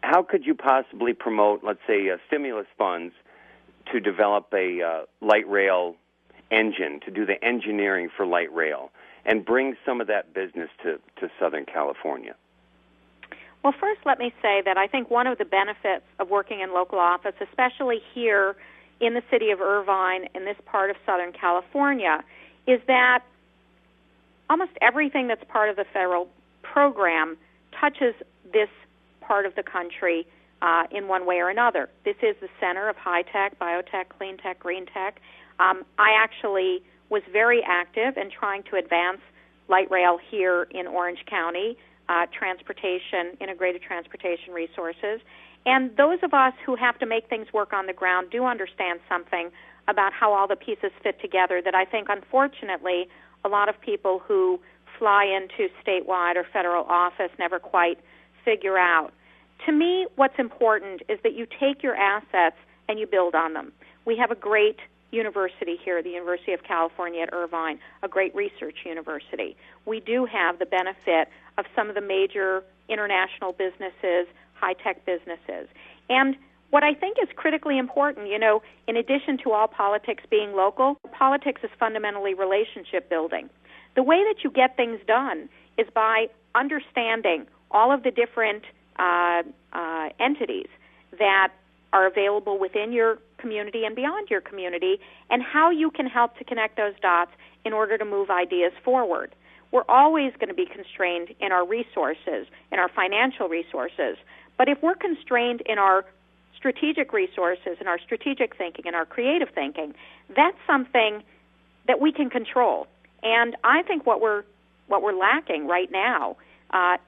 how could you possibly promote, let's say, stimulus funds to develop a light rail engine, to do the engineering for light rail, and bring some of that business to Southern California? Well, first let me say that I think one of the benefits of working in local office, especially here in the city of Irvine, in this part of Southern California, is that almost everything that's part of the federal program touches this part of the country in one way or another. This is the center of high-tech, biotech, clean tech, green tech. I actually was very active in trying to advance light rail here in Orange County, transportation, integrated transportation resources. And those of us who have to make things work on the ground do understand something about how all the pieces fit together that I think, unfortunately, a lot of people who fly into statewide or federal office never quite figure out. To me, what's important is that you take your assets and you build on them. We have a great university here, the University of California at Irvine, a great research university. We do have the benefit of some of the major international businesses, high-tech businesses. And what I think is critically important, in addition to all politics being local, politics is fundamentally relationship building. The way that you get things done is by understanding all of the different entities that are available within your community and beyond your community, and how you can help to connect those dots in order to move ideas forward. We're always going to be constrained in our resources, in our financial resources, but if we're constrained in our strategic resources and our strategic thinking and our creative thinking, that's something that we can control. And I think what we're lacking right now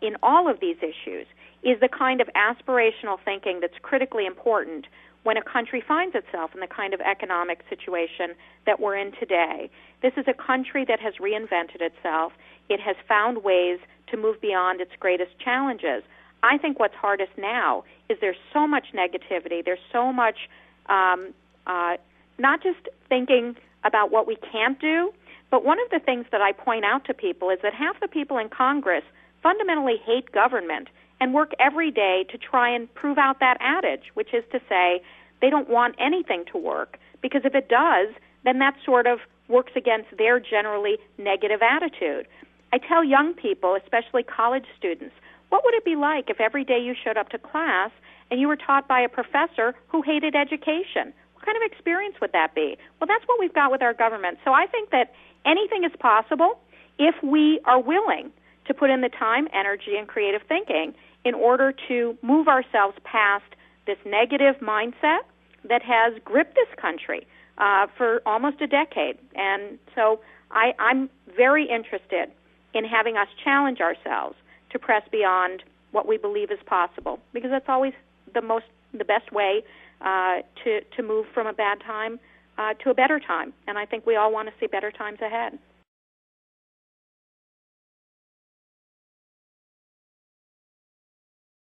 in all of these issues is the kind of aspirational thinking that's critically important when a country finds itself in the kind of economic situation that we're in today. This is a country that has reinvented itself. It has found ways to move beyond its greatest challenges. I think what's hardest now is there's so much negativity. There's so much not just thinking about what we can't do, but one of the things that I point out to people is that half the people in Congress fundamentally hate government and work every day to try and prove out that adage, which is to say they don't want anything to work, because if it does, then that sort of works against their generally negative attitude. I tell young people, especially college students, what would it be like if every day you showed up to class and you were taught by a professor who hated education? What kind of experience would that be? Well, that's what we've got with our government. So I think that anything is possible if we are willing to put in the time, energy, and creative thinking in order to move ourselves past this negative mindset that has gripped this country for almost a decade. And so I'm very interested in having us challenge ourselves to press beyond what we believe is possible, because that's always the best way to move from a bad time to a better time. And I think we all want to see better times ahead.